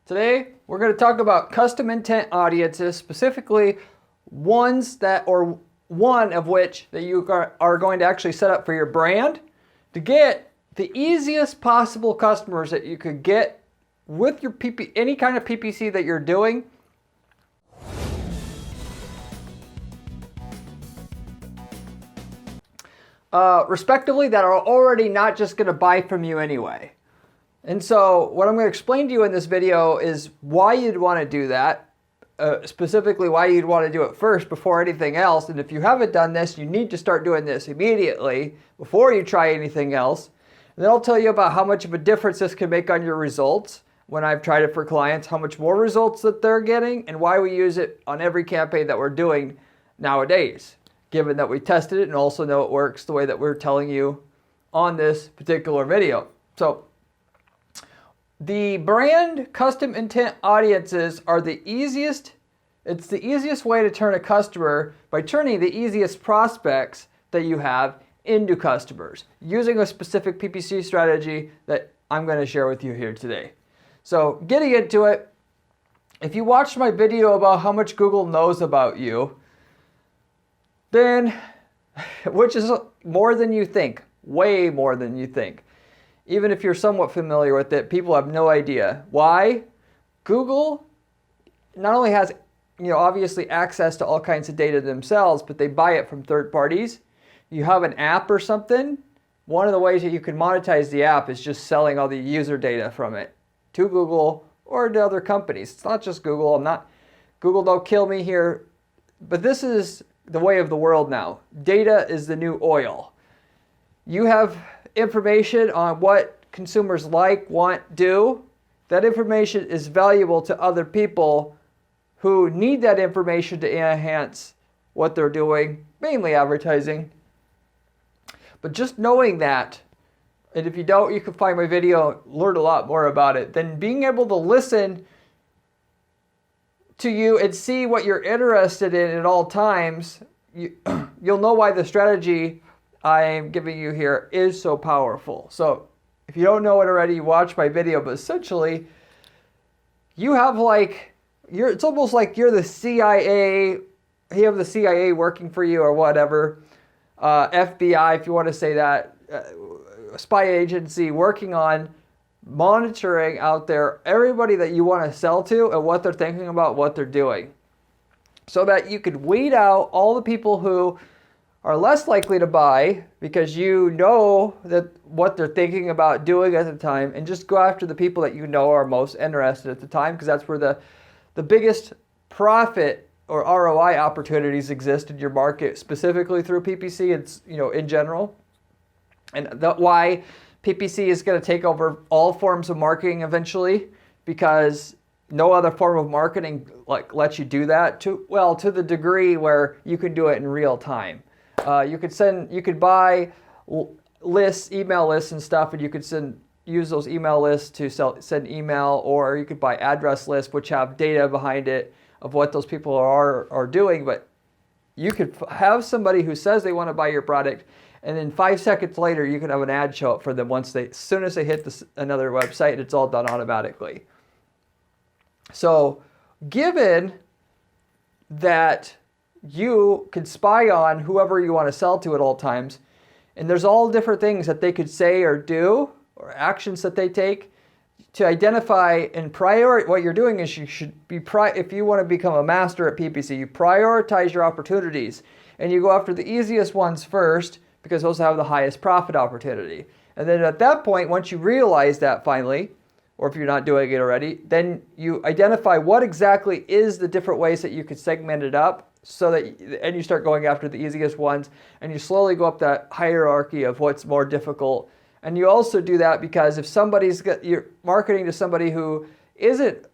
Today, we're going to talk about custom intent audiences, specifically one of which that you are going to actually set up for your brand to get the easiest possible customers that you could get with your any kind of PPC that you're doing. Respectively, that are already not just going to buy from you anyway. And so what I'm going to explain to you in this video is why you'd want to do that, specifically why you'd want to do it first before anything else. And if you haven't done this, you need to start doing this immediately before you try anything else. And then I'll tell you about how much of a difference this can make on your results when I've tried it for clients, how much more results that they're getting, and why we use it on every campaign that we're doing nowadays, given that we tested it and also know it works the way that we're telling you on this particular video. So the brand custom intent audiences are the easiest. It's the easiest way to turn a customer by turning the easiest prospects that you have into customers using a specific PPC strategy that I'm going to share with you here today. So getting into it, if you watched my video about how much Google knows about you, then, which is more than you think, way more than you think. Even if you're somewhat familiar with it, people have no idea. Why? Google not only has, obviously access to all kinds of data themselves, but they buy it from third parties. You have an app or something, one of the ways that you can monetize the app is just selling all the user data from it to Google or to other companies. It's not just Google. Google don't kill me here, but this is the way of the world now. Data is the new oil. You have information on what consumers like, want, do. That information is valuable to other people who need that information to enhance what they're doing, mainly advertising. But just knowing that, and if you don't, you can find my video, learn a lot more about it. Then being able to listen to you and see what you're interested in at all times, you'll know why the strategy I am giving you here is so powerful. So if you don't know it already, watch my video, but essentially you have it's almost like you're the CIA, you have the CIA working for you or whatever, FBI if you want to say that, spy agency working on monitoring out there everybody that you want to sell to and what they're thinking about, what they're doing, so that you could weed out all the people who are less likely to buy because you know that what they're thinking about doing at the time, and just go after the people that you know are most interested at the time, because that's where the biggest profit or ROI opportunities exist in your market, specifically through PPC. It's in general, and why PPC is going to take over all forms of marketing eventually, because no other form of marketing lets you do that to the degree where you can do it in real time. You could buy lists, email lists and stuff, and you could use those email lists to send email, or you could buy address lists which have data behind it of what those people are doing. But you could have somebody who says they want to buy your product, and then 5 seconds later you can have an ad show up for them as soon as they hit another website. It's all done automatically. So given that you can spy on whoever you want to sell to at all times, and there's all different things that they could say or do, or actions that they take to identify and prioritize. What you're doing is you should be, if you want to become a master at PPC, you prioritize your opportunities and you go after the easiest ones first, because those have the highest profit opportunity. And then at that point, once you realize that finally, or if you're not doing it already, then you identify what exactly is the different ways that you could segment it up, and you start going after the easiest ones, and you slowly go up that hierarchy of what's more difficult. And you also do that because if you're marketing to somebody who isn't,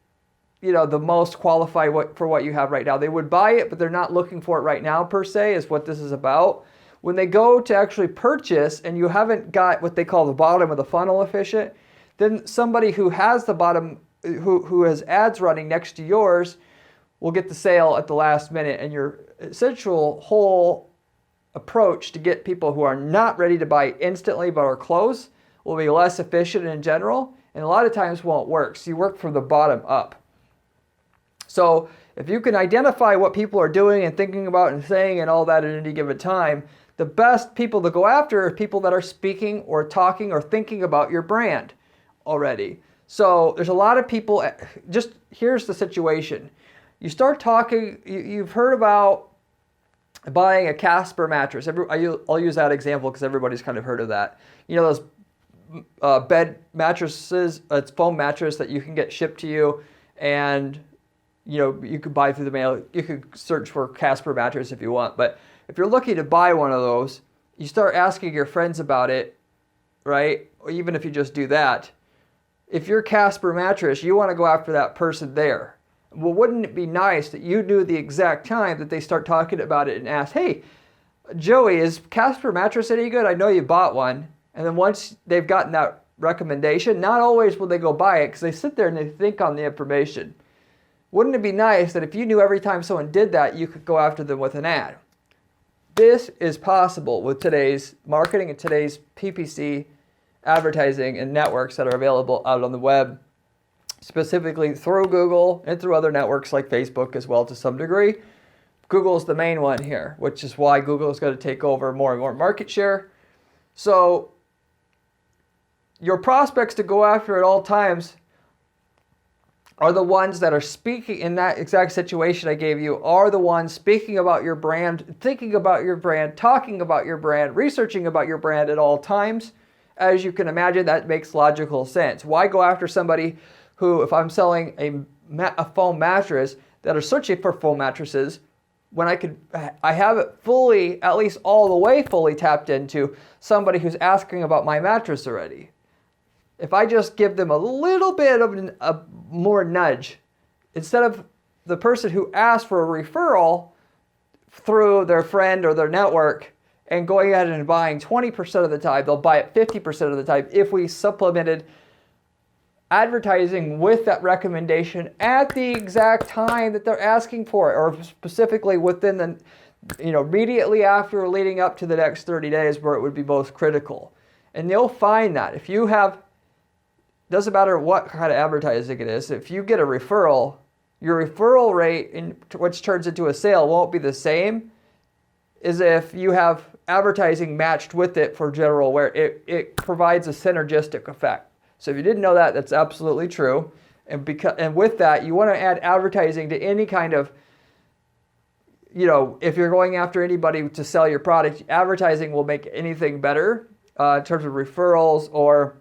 the most qualified for what you have right now, they would buy it, but they're not looking for it right now per se, is what this is about. When they go to actually purchase and you haven't got what they call the bottom of the funnel efficient, then somebody who has the bottom, who has ads running next to yours, will get the sale at the last minute. And your essential whole approach to get people who are not ready to buy instantly but are close will be less efficient in general, and a lot of times won't work. So you work from the bottom up. So if you can identify what people are doing and thinking about and saying and all that at any given time, the best people to go after are people that are speaking or talking or thinking about your brand already. So there's a lot of people, just here's the situation. You start talking, you've heard about buying a Casper mattress. I'll use that example because everybody's kind of heard of that. You know those bed mattresses, it's foam mattress that you can get shipped to you, and you know, you could buy through the mail. You could search for Casper mattress if you want. But if you're looking to buy one of those, you start asking your friends about it, right? Or even if you just do that, if you're Casper mattress, you want to go after that person there. Well, wouldn't it be nice that you knew the exact time that they start talking about it and ask, hey, Joey, is Casper mattress any good? I know you bought one. And then once they've gotten that recommendation, not always will they go buy it because they sit there and they think on the information. Wouldn't it be nice that if you knew every time someone did that, you could go after them with an ad? This is possible with today's marketing and today's PPC advertising and networks that are available out on the web, specifically through Google and through other networks like Facebook as well to some degree. Google is the main one here, which is why Google is going to take over more and more market share. So your prospects to go after at all times are the ones that are speaking in that exact situation I gave you, are the ones speaking about your brand, thinking about your brand, talking about your brand, researching about your brand at all times. As you can imagine, that makes logical sense. Why go after somebody who, if I'm selling a foam mattress, that are searching for foam mattresses, when I have it fully, at least all the way fully tapped into somebody who's asking about my mattress already? If I just give them a little bit of a more nudge, instead of the person who asked for a referral through their friend or their network and going ahead and buying 20% of the time, they'll buy it 50% of the time if we supplemented advertising with that recommendation at the exact time that they're asking for it, or specifically within the, immediately after or leading up to the next 30 days where it would be most critical. And you'll find that if you have, doesn't matter what kind of advertising it is, if you get a referral, your referral rate, which turns into a sale, won't be the same as if you have advertising matched with it for general aware. It provides a synergistic effect. So if you didn't know that, that's absolutely true. And with that, you want to add advertising to any kind of, if you're going after anybody to sell your product, advertising will make anything better in terms of referrals, or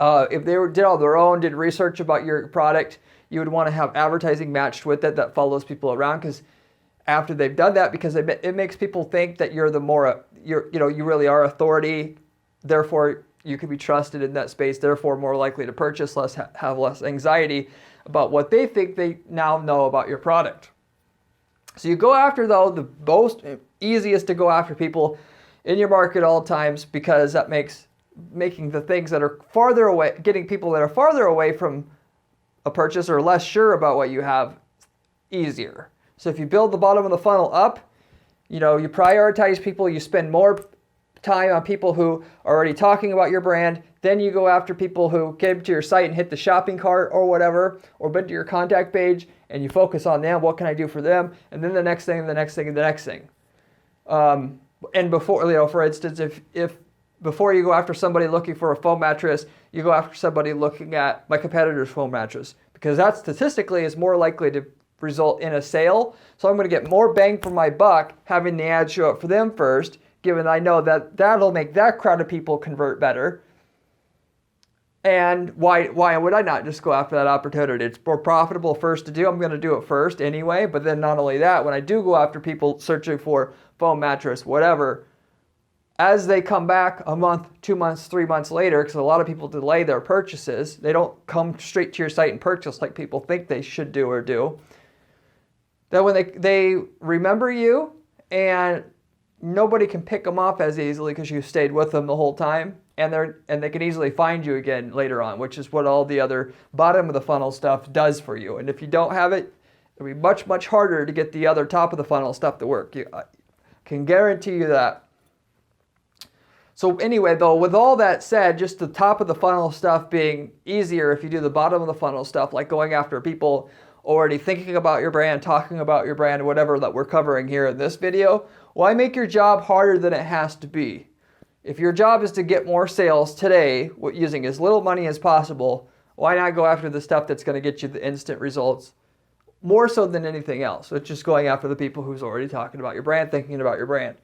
if they did on their own, did research about your product, you would want to have advertising matched with it that follows people around, because after they've done that, because it makes people think that you're you really are authority, therefore you can be trusted in that space, therefore more likely to purchase, have less anxiety about what they think they now know about your product. So you go after, though, the most easiest to go after people in your market at all times, because that making the things that are farther away, getting people that are farther away from a purchase or less sure about what you have, easier. So if you build the bottom of the funnel up, you prioritize people, you spend more time on people who are already talking about your brand, then you go after people who came to your site and hit the shopping cart or whatever, or been to your contact page, and you focus on them, what can I do for them, and then the next thing, and the next thing, and the next thing. And before, for instance, if before you go after somebody looking for a foam mattress, you go after somebody looking at my competitor's foam mattress, because that statistically is more likely to result in a sale. So I'm going to get more bang for my buck having the ad show up for them first, given I know that that'll make that crowd of people convert better. And why would I not just go after that opportunity? It's more profitable first to do. I'm going to do it first anyway. But then not only that, when I do go after people searching for foam mattress, whatever, as they come back a month, 2 months, 3 months later, because a lot of people delay their purchases, they don't come straight to your site and purchase like people think they should do or do. Then when they remember you, and nobody can pick them off as easily because you stayed with them the whole time, and they can easily find you again later on, which is what all the other bottom of the funnel stuff does for you. And if you don't have it, it'll be much, much harder to get the other top of the funnel stuff to work. I can guarantee you that. So anyway, though, with all that said, just the top of the funnel stuff being easier if you do the bottom of the funnel stuff, like going after people already thinking about your brand, talking about your brand, whatever that we're covering here in this video, why make your job harder than it has to be? If your job is to get more sales today using as little money as possible, why not go after the stuff that's going to get you the instant results more so than anything else? It's just going after the people who's already talking about your brand, thinking about your brand.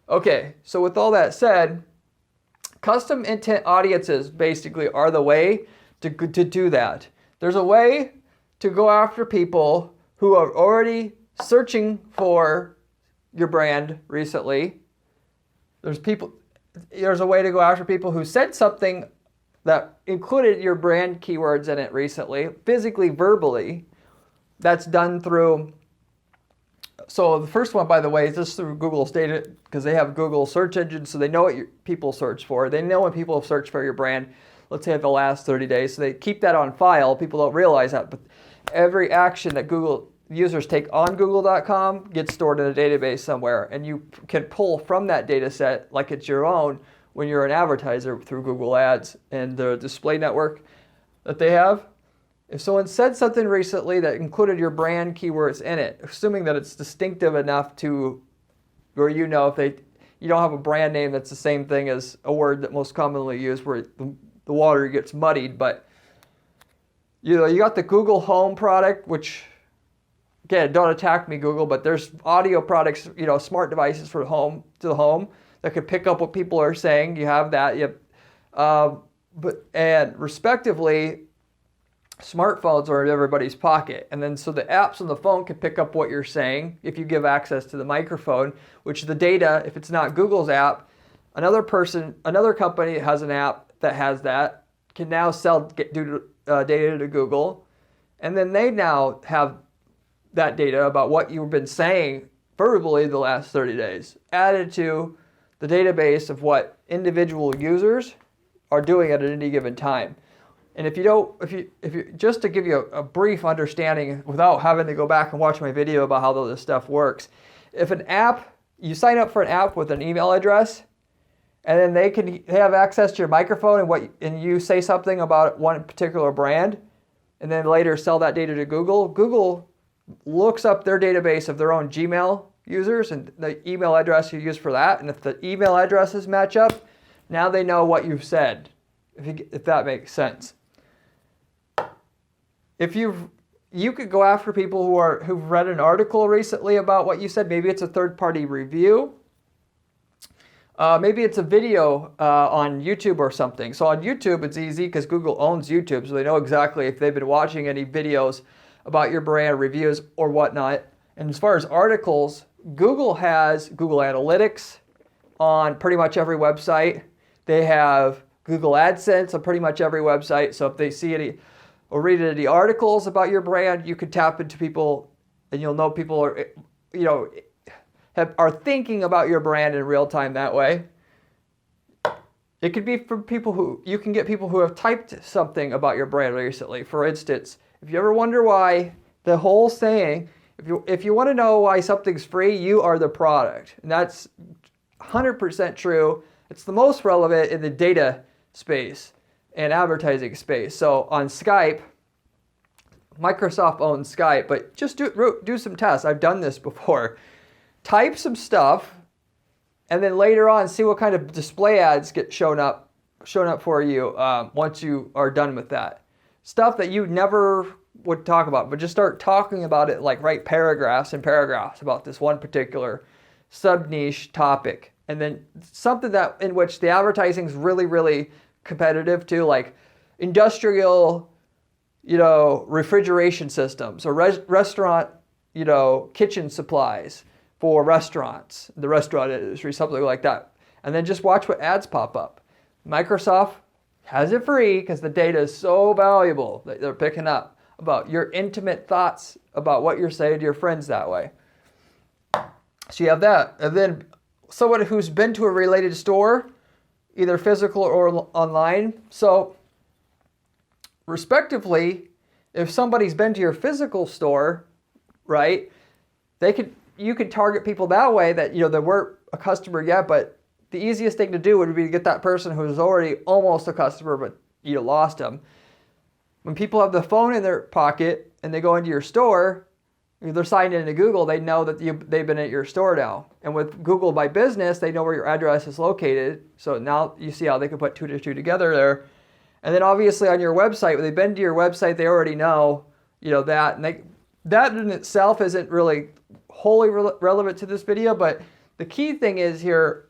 Okay, so with all that said, custom intent audiences basically are the way to do that. There's a way to go after people who are already searching for your brand recently. There's a way to go after people who said something that included your brand keywords in it recently, physically, verbally. That's done through, so the first one, by the way, is just through Google's data, because they have Google search engine, so they know what people search for. They know when people have searched for your brand, let's say the last 30 days. So they keep that on file. People don't realize that, but every action that Google users take on Google.com gets stored in a database somewhere, and you can pull from that data set like it's your own when you're an advertiser through Google Ads and the display network that they have. If someone said something recently that included your brand keywords in it, assuming that it's distinctive enough to where you know if you don't have a brand name that's the same thing as a word that most commonly used where the water gets muddied, but you got the Google Home product, which again, don't attack me, Google, but there's audio products, smart devices for the home that can pick up what people are saying. You have that, and respectively, smartphones are in everybody's pocket. And then so the apps on the phone can pick up what you're saying if you give access to the microphone, which the data, if it's not Google's app, another company that has an app that has that can now sell data to Google. And then they now have that data about what you've been saying verbally the last 30 days added to the database of what individual users are doing at any given time. And if you just to give you a brief understanding without having to go back and watch my video about how all this stuff works, if you sign up for an app with an email address, and then they have access to your microphone and you say something about one particular brand, and then later sell that data to Google, Google looks up their database of their own Gmail users and the email address you use for that, and if the email addresses match up, now they know what you've said, if that makes sense. If you could go after people who've read an article recently about what you said. Maybe it's a third-party review. Maybe it's a video on YouTube or something. So on YouTube, it's easy because Google owns YouTube, so they know exactly if they've been watching any videos about your brand, reviews, or whatnot. And as far as articles, Google has Google Analytics on pretty much every website. They have Google AdSense on pretty much every website. So if they see any or read any articles about your brand, you could tap into people, and you'll know people are thinking about your brand in real time that way. It could be from you can get people who have typed something about your brand recently. For instance, if you ever wonder why the whole saying, if you want to know why something's free, you are the product. And that's 100% true. It's the most relevant in the data space and advertising space. So on Skype, Microsoft owns Skype, but just do some tests. I've done this before. Type some stuff, and then later on see what kind of display ads get shown up for you once you are done with that. Stuff that you never would talk about, but just start talking about it, like write paragraphs and paragraphs about this one particular sub-niche topic. And then something that in which the advertising is really, really competitive too, like industrial, refrigeration systems or restaurant, kitchen supplies for restaurants, the restaurant industry, something like that. And then just watch what ads pop up. Microsoft has it free because the data is so valuable that they're picking up about your intimate thoughts about what you're saying to your friends that way. So you have that. And then someone who's been to a related store, either physical or online. So respectively, if somebody's been to your physical store, right, you could target people that way that, they weren't a customer yet, but the easiest thing to do would be to get that person who's already almost a customer, but you lost them. When people have the phone in their pocket and they go into your store, if they're signed into Google, they know that they've been at your store now. And with Google My Business, they know where your address is located. So now you see how they can put 2 to 2 together there. And then obviously on your website, when they've been to your website, they already know, that. And that in itself isn't really wholly relevant to this video, but the key thing is here,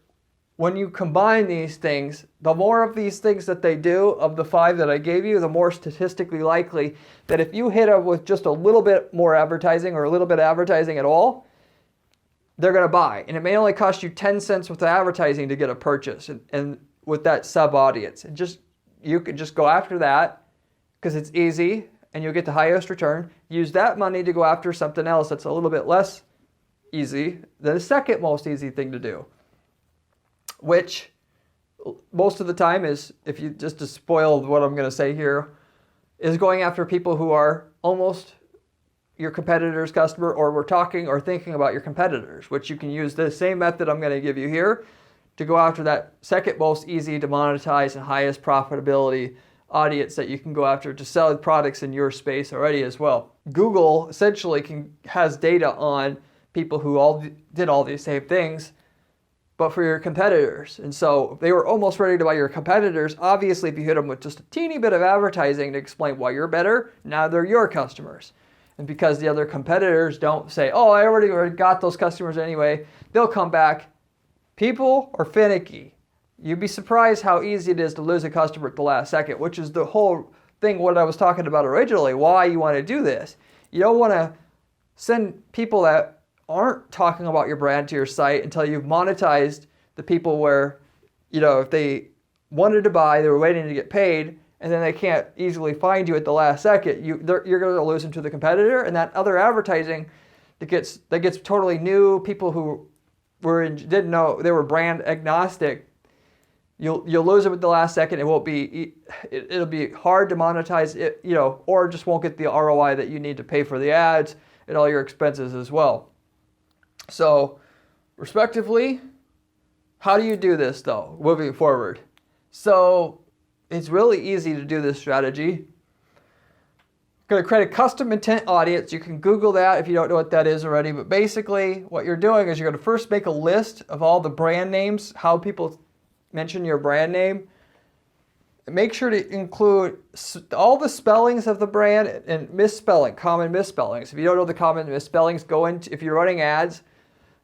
when you combine these things, the more of these things that they do of the 5 that I gave you, the more statistically likely that if you hit them with just a little bit more advertising or a little bit of advertising at all, they're going to buy. And it may only cost you 10 cents with the advertising to get a purchase and with that sub audience. And you can just go after that because it's easy and you'll get the highest return. Use that money to go after something else that's a little bit less easy, the second most easy thing to do, which most of the time is, if you just to spoil what I'm going to say here, is going after people who are almost your competitor's customer, or we're talking or thinking about your competitors, which you can use the same method I'm going to give you here to go after that second most easy to monetize and highest profitability audience that you can go after to sell products in your space already as well. Google essentially has data on people who all did all these same things, but for your competitors. And so they were almost ready to buy your competitors. Obviously, if you hit them with just a teeny bit of advertising to explain why you're better, now they're your customers. And because the other competitors don't say, oh, I already got those customers anyway, they'll come back. People are finicky. You'd be surprised how easy it is to lose a customer at the last second, which is the whole thing what I was talking about originally, why you want to do this. You don't want to send people that aren't talking about your brand to your site until you've monetized the people where, if they wanted to buy, they were waiting to get paid, and then they can't easily find you at the last second. You're going to lose them to the competitor, and that other advertising that gets totally new, people who didn't know, they were brand agnostic. You'll lose them at the last second. It'll be hard to monetize it, or just won't get the ROI that you need to pay for the ads and all your expenses as well. So, respectively, how do you do this though, moving forward? So, it's really easy to do this strategy. Going to create a custom intent audience. You can Google that if you don't know what that is already. But basically, what you're doing is you're going to first make a list of all the brand names, how people mention your brand name. Make sure to include all the spellings of the brand and common misspellings. If you don't know the common misspellings, if you're running ads,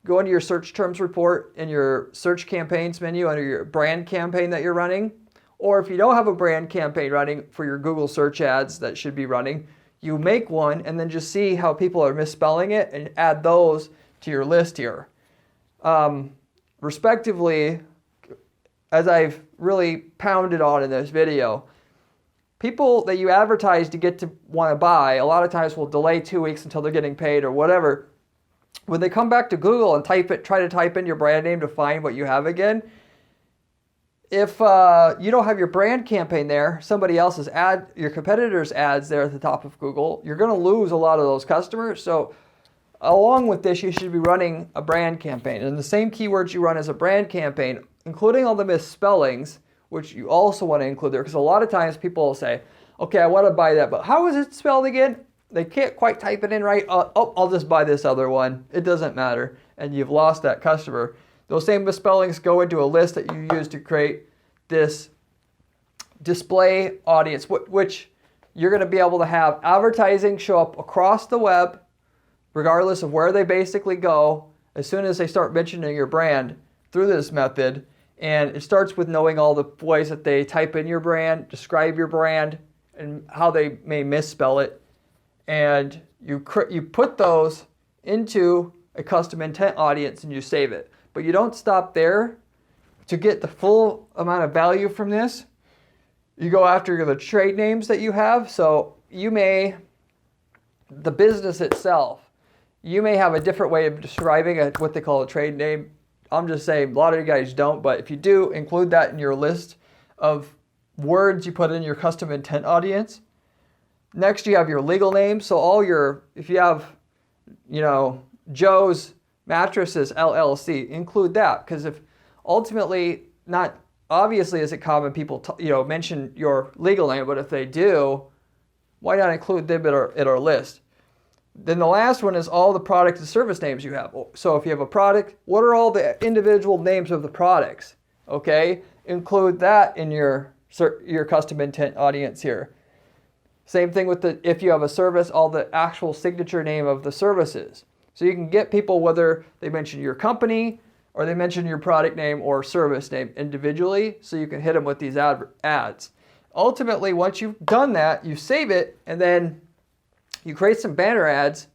go into your search terms report in your search campaigns menu under your brand campaign that you're running. Or if you don't have a brand campaign running for your Google search ads that should be running, you make one and then just see how people are misspelling it and add those to your list here. Respectively, as I've really pounded on in this video, people that you advertise to get to want to buy, a lot of times will delay 2 weeks until they're getting paid or whatever. When they come back to Google and try to type in your brand name to find what you have again, if you don't have your brand campaign there, somebody else's your competitor's ads there at the top of Google, you're going to lose a lot of those customers. So along with this, you should be running a brand campaign. And the same keywords you run as a brand campaign, including all the misspellings, which you also want to include there. Because a lot of times people will say, okay, I want to buy that, but how is it spelled again? They can't quite type it in right. I'll just buy this other one. It doesn't matter. And you've lost that customer. Those same misspellings go into a list that you use to create this display audience, which you're going to be able to have advertising show up across the web, regardless of where they basically go, as soon as they start mentioning your brand through this method. And it starts with knowing all the ways that they type in your brand, describe your brand, and how they may misspell it. And you put those into a custom intent audience and you save it. But you don't stop there. To get the full amount of value from this, you go after the trade names that you have. So the business itself, you may have a different way of describing what they call a trade name. I'm just saying a lot of you guys don't, but if you do, include that in your list of words you put in your custom intent audience. Next, you have your legal name. So if you have, Joe's Mattresses LLC, include that, because if ultimately, not obviously is it common people mention your legal name, but if they do, why not include them at our list? Then the last one is all the product and service names you have. So if you have a product, what are all the individual names of the products? Okay, include that in your custom intent audience here. Same thing with if you have a service, all the actual signature name of the services. So you can get people whether they mention your company or they mention your product name or service name individually, so you can hit them with these ads. Ultimately, once you've done that, you save it, and then you create some banner ads,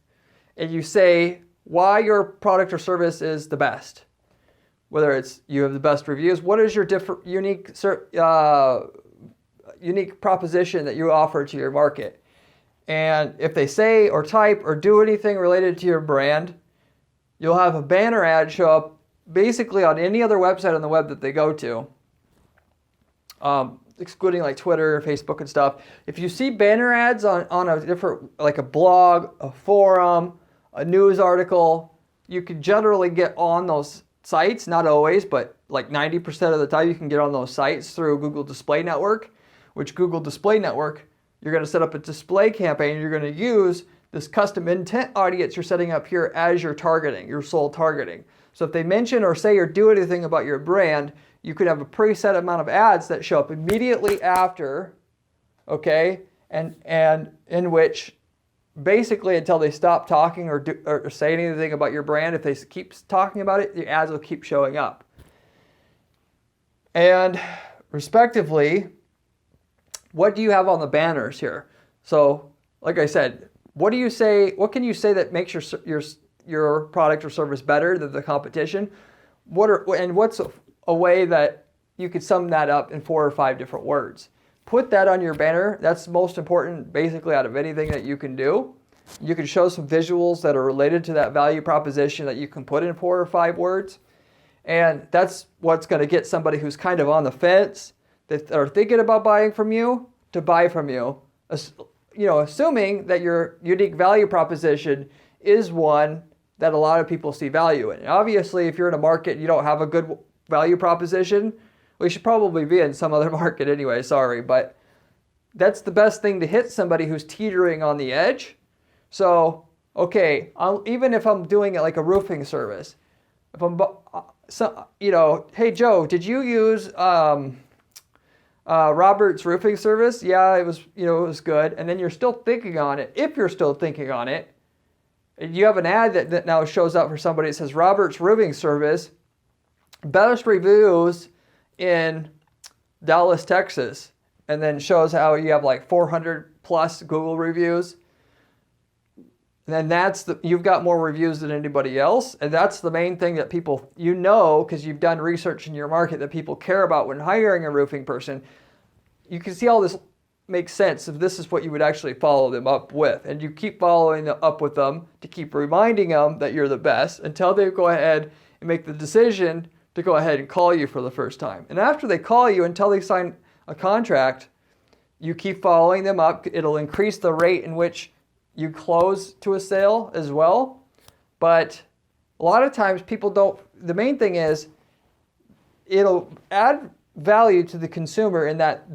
and you say why your product or service is the best. Whether it's you have the best reviews, what is your different unique proposition that you offer to your market? And if they say or type or do anything related to your brand, you'll have a banner ad show up basically on any other website on the web that they go to, excluding like Twitter, Facebook and stuff. If you see banner ads on a different, like a blog, a forum, a news article, you can generally get on those sites, not always, but like 90% of the time you can get on those sites through Google Display Network, which Google Display Network, you're going to set up a display campaign. You're going to use this custom intent audience you're setting up here as your targeting, your sole targeting. So if they mention or say or do anything about your brand, you could have a preset amount of ads that show up immediately after, okay, and in which basically until they stop talking or say anything about your brand, if they keep talking about it, the ads will keep showing up. And respectively, what do you have on the banners here? So, like I said, what can you say that makes your product or service better than the competition? What's a way that you could sum that up in 4 or 5 different words? Put that on your banner. That's most important basically out of anything that you can do. You can show some visuals that are related to that value proposition that you can put in 4 or 5 words. And that's what's going to get somebody who's kind of on the fence, that are thinking about buying from you, to buy from you. Assuming that your unique value proposition is one that a lot of people see value in. And obviously, if you're in a market and you don't have a good value proposition, well, you should probably be in some other market anyway, sorry. But that's the best thing to hit somebody who's teetering on the edge. So, okay, even if I'm doing it like a roofing service, if I'm, hey Joe, did you use Robert's roofing service? Yeah, it was good. And then you're still thinking on it. If you're still thinking on it, you have an ad that now shows up for somebody that says Robert's roofing service, best reviews in Dallas, Texas, and then shows how you have like 400 plus Google reviews. And then you've got more reviews than anybody else. And that's the main thing that people, because you've done research in your market, that people care about when hiring a roofing person. You can see all this makes sense if this is what you would actually follow them up with. And you keep following up with them to keep reminding them that you're the best until they go ahead and make the decision to go ahead and call you for the first time. And after they call you, until they sign a contract, you keep following them up. It'll increase the rate in which you close to a sale as well. But a lot of times people don't, the main thing is it'll add value to the consumer in that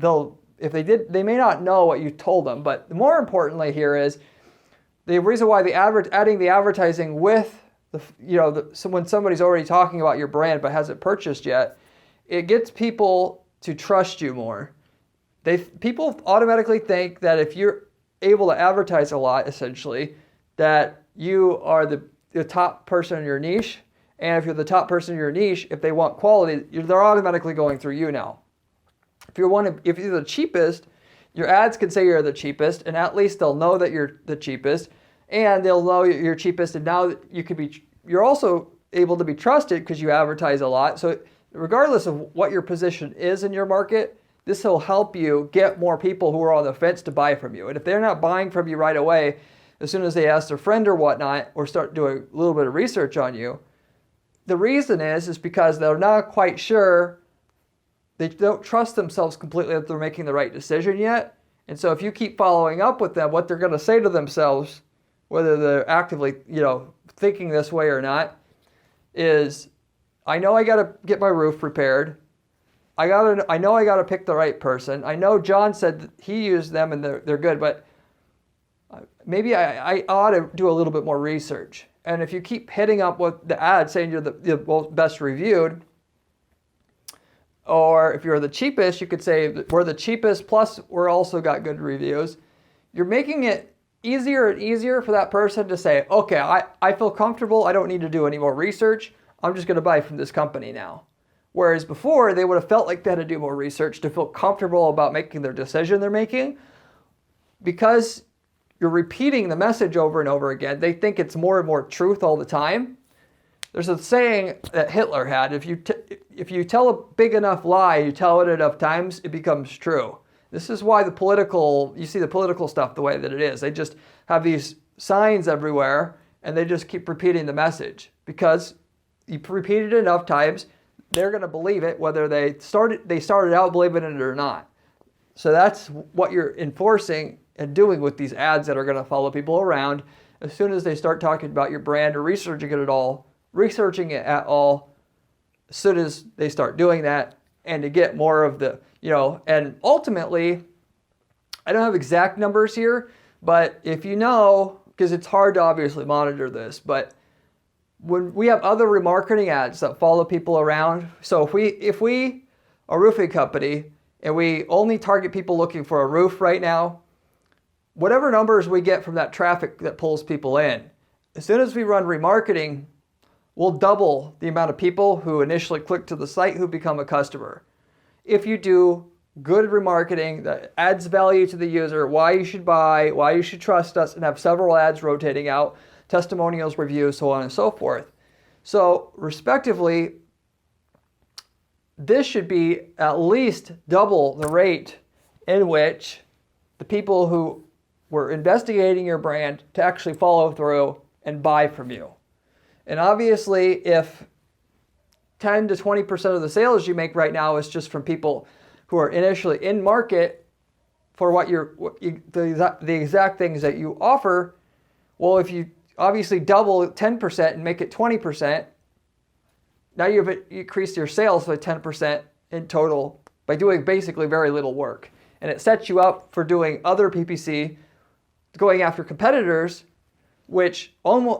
they may not know what you told them, but more importantly here is the reason why adding the advertising with so when somebody's already talking about your brand but hasn't purchased yet, it gets people to trust you more. People automatically think that if you're able to advertise a lot, essentially, that you are the top person in your niche. And if you're the top person in your niche, if they want quality, they're automatically going through you now. If you're the cheapest, your ads can say you're the cheapest, and at least they'll know that you're the cheapest, and they'll know you're cheapest. And now you're also able to be trusted because you advertise a lot. So regardless of what your position is in your market, this will help you get more people who are on the fence to buy from you. And if they're not buying from you right away, as soon as they ask their friend or whatnot, or start doing a little bit of research on you, the reason is because they're not quite sure. They don't trust themselves completely that they're making the right decision yet. And so if you keep following up with them, what they're going to say to themselves, whether they're actively, thinking this way or not, is, I know I got to get my roof repaired. I know I got to pick the right person. I know John said that he used them and they're good, but maybe I ought to do a little bit more research. And if you keep hitting up with the ad saying you're the best reviewed, or if you're the cheapest, you could say we're the cheapest, plus we're also got good reviews. You're making it easier and easier for that person to say, okay, I feel comfortable. I don't need to do any more research. I'm just going to buy from this company now. Whereas before, they would have felt like they had to do more research to feel comfortable about making their decision they're making. Because you're repeating the message over and over again, they think it's more and more truth all the time. There's a saying that Hitler had, if you tell a big enough lie, you tell it enough times, it becomes true. This is why you see the political stuff the way that it is. They just have these signs everywhere, and they just keep repeating the message. Because you repeat it enough times, they're going to believe it, whether they started out believing it or not. So that's what you're enforcing and doing with these ads that are going to follow people around. As soon as they start talking about your brand or researching it at all, as soon as they start doing that, and to get more of the, and ultimately, I don't have exact numbers here, but if you know, because it's hard to obviously monitor this, but when we have other remarketing ads that follow people around, so if we a roofing company and we only target people looking for a roof right now, whatever numbers we get from that traffic that pulls people in, as soon as we run remarketing, we'll double the amount of people who initially click to the site who become a customer. If you do good remarketing that adds value to the user, why you should buy, why you should trust us, and have several ads rotating out, testimonials, reviews, so on and so forth. So respectively, this should be at least double the rate in which the people who were investigating your brand to actually follow through and buy from you. And obviously, if 10 to 20% of the sales you make right now is just from people who are initially in market for the exact things that you offer, well, if you obviously double 10% and make it 20%, now you've increased your sales by 10% in total by doing basically very little work. And it sets you up for doing other PPC, going after competitors, which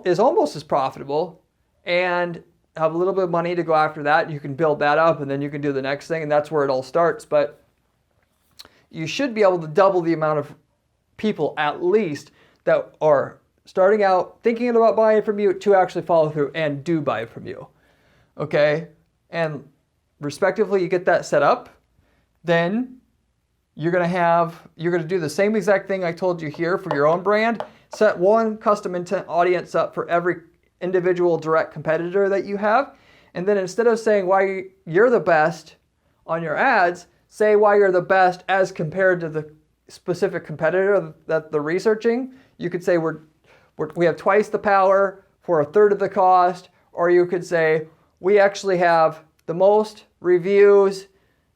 is almost as profitable, and have a little bit of money to go after that. You can build that up, and then you can do the next thing, and that's where it all starts. But you should be able to double the amount of people at least that are starting out thinking about buying from you to actually follow through and do buy from you. Okay? And respectively, you get that set up, then you're going to do the same exact thing I told you here for your own brand. Set one custom intent audience up for every individual direct competitor that you have. And then instead of saying why you're the best on your ads, say why you're the best as compared to the specific competitor that they're researching. You could say we have twice the power for a third of the cost, or you could say we actually have the most reviews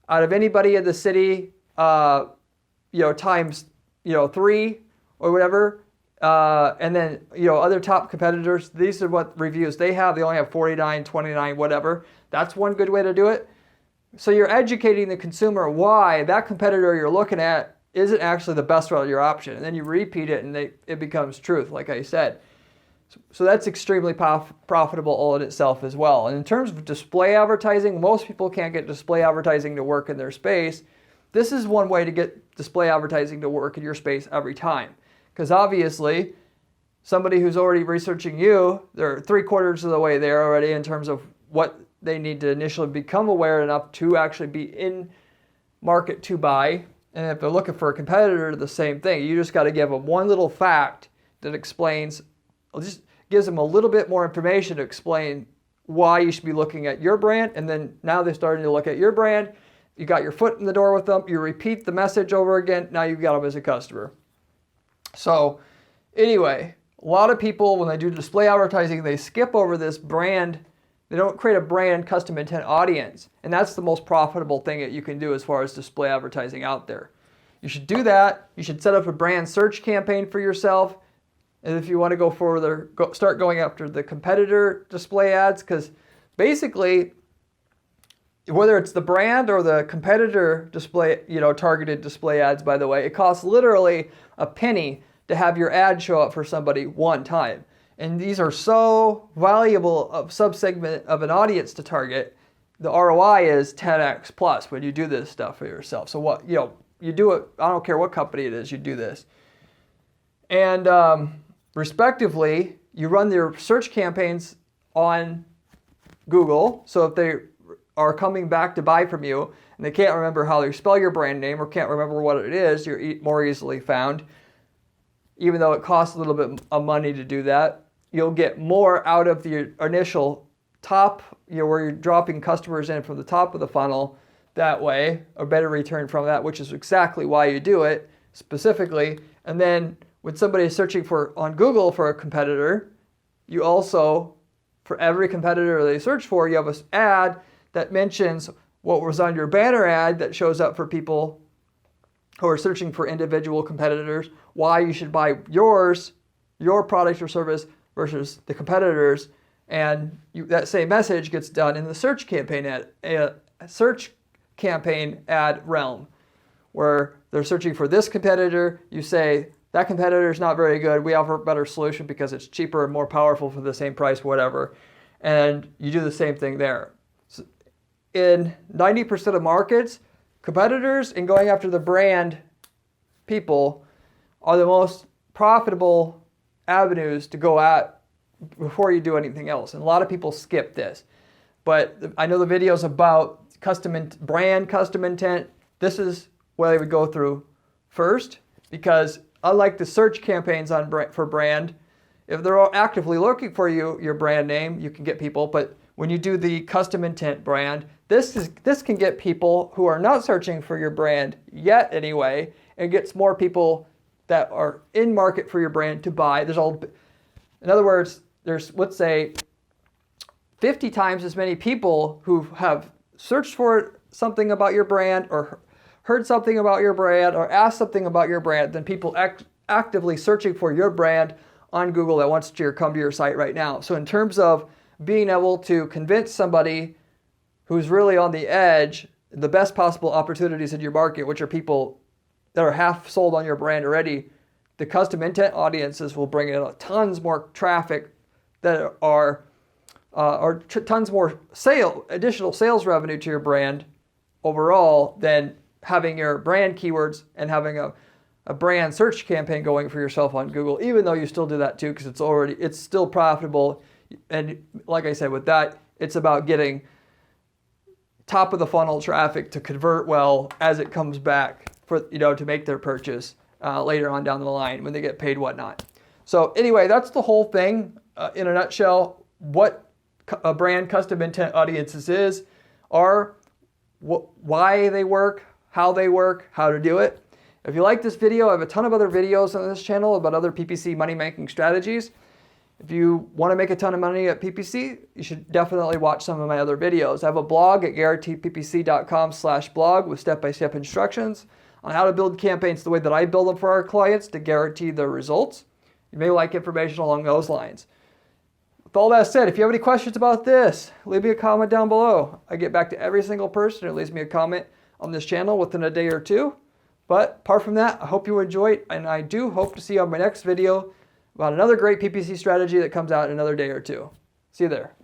out of anybody in the city, times 3 or whatever. And then, other top competitors, these are what reviews they have. They only have 49, 29, whatever. That's one good way to do it. So you're educating the consumer why that competitor you're looking at isn't actually the best route, your option. And then you repeat it and it becomes truth, like I said. So that's extremely profitable all in itself as well. And in terms of display advertising, most people can't get display advertising to work in their space. This is one way to get display advertising to work in your space every time. Because obviously, somebody who's already researching you, they're 3/4 of the way there already in terms of what they need to initially become aware enough to actually be in market to buy. And if they're looking for a competitor, the same thing. You just got to give them one little fact that just gives them a little bit more information to explain why you should be looking at your brand. And then now they're starting to look at your brand. You got your foot in the door with them. You repeat the message over again. Now you've got them as a customer. So anyway, a lot of people, when they do display advertising, they skip over this brand. They don't create a brand custom intent audience. And that's the most profitable thing that you can do as far as display advertising out there. You should do that. You should set up a brand search campaign for yourself. And if you want to go further, start going after the competitor display ads, because basically whether it's the brand or the competitor display, targeted display ads, by the way, it costs literally a penny to have your ad show up for somebody one time. And these are so valuable of subsegment of an audience to target. The ROI is 10x plus when you do this stuff for yourself. So what, you do it, I don't care what company it is, you do this. And respectively, you run your search campaigns on Google. So if they are coming back to buy from you and they can't remember how they spell your brand name or can't remember what it is, you're more easily found. Even though it costs a little bit of money to do that, you'll get more out of the initial top, where you're dropping customers in from the top of the funnel that way, a better return from that, which is exactly why you do it specifically. And then when somebody is searching on Google for a competitor, you also, for every competitor they search for, you have an ad that mentions what was on your banner ad that shows up for people who are searching for individual competitors, why you should buy your product or service versus the competitors. And that same message gets done in the search campaign ad realm, where they're searching for this competitor. You say, that competitor is not very good. We offer a better solution because it's cheaper and more powerful for the same price, whatever. And you do the same thing there. So in 90% of markets, competitors and going after the brand people are the most profitable avenues to go at before you do anything else. And a lot of people skip this. But I know the videos about brand custom intent. This is what they would go through first, because unlike the search campaigns for brand, if they're actively looking for your brand name, you can get people. But when you do the custom intent brand, this can get people who are not searching for your brand yet anyway, and gets more people that are in market for your brand to buy. In other words, there's, let's say, 50 times as many people who have searched for something about your brand or heard something about your brand or asked something about your brand than people actively searching for your brand on Google that wants to come to your site right now. So in terms of being able to convince somebody who's really on the edge, the best possible opportunities in your market, which are people that are half sold on your brand already, the custom intent audiences will bring in tons more traffic that are tons more additional sales revenue to your brand overall than having your brand keywords and having a brand search campaign going for yourself on Google, even though you still do that too, because it's still profitable. And like I said, with that, it's about getting top of the funnel traffic to convert well as it comes back to make their purchase later on down the line when they get paid, whatnot. So anyway, that's the whole thing in a nutshell. What a brand custom intent audiences are, why they work, how to do it. If you like this video, I have a ton of other videos on this channel about other PPC money-making strategies. If you want to make a ton of money at PPC, you should definitely watch some of my other videos. I have a blog at guaranteedppc.com/blog with step-by-step instructions on how to build campaigns the way that I build them for our clients to guarantee their results. You may like information along those lines. With all that said, if you have any questions about this, leave me a comment down below. I get back to every single person who leaves me a comment on this channel within a day or two. But apart from that, I hope you enjoyed, and I do hope to see you on my next video about another great PPC strategy that comes out in another day or two. See you there.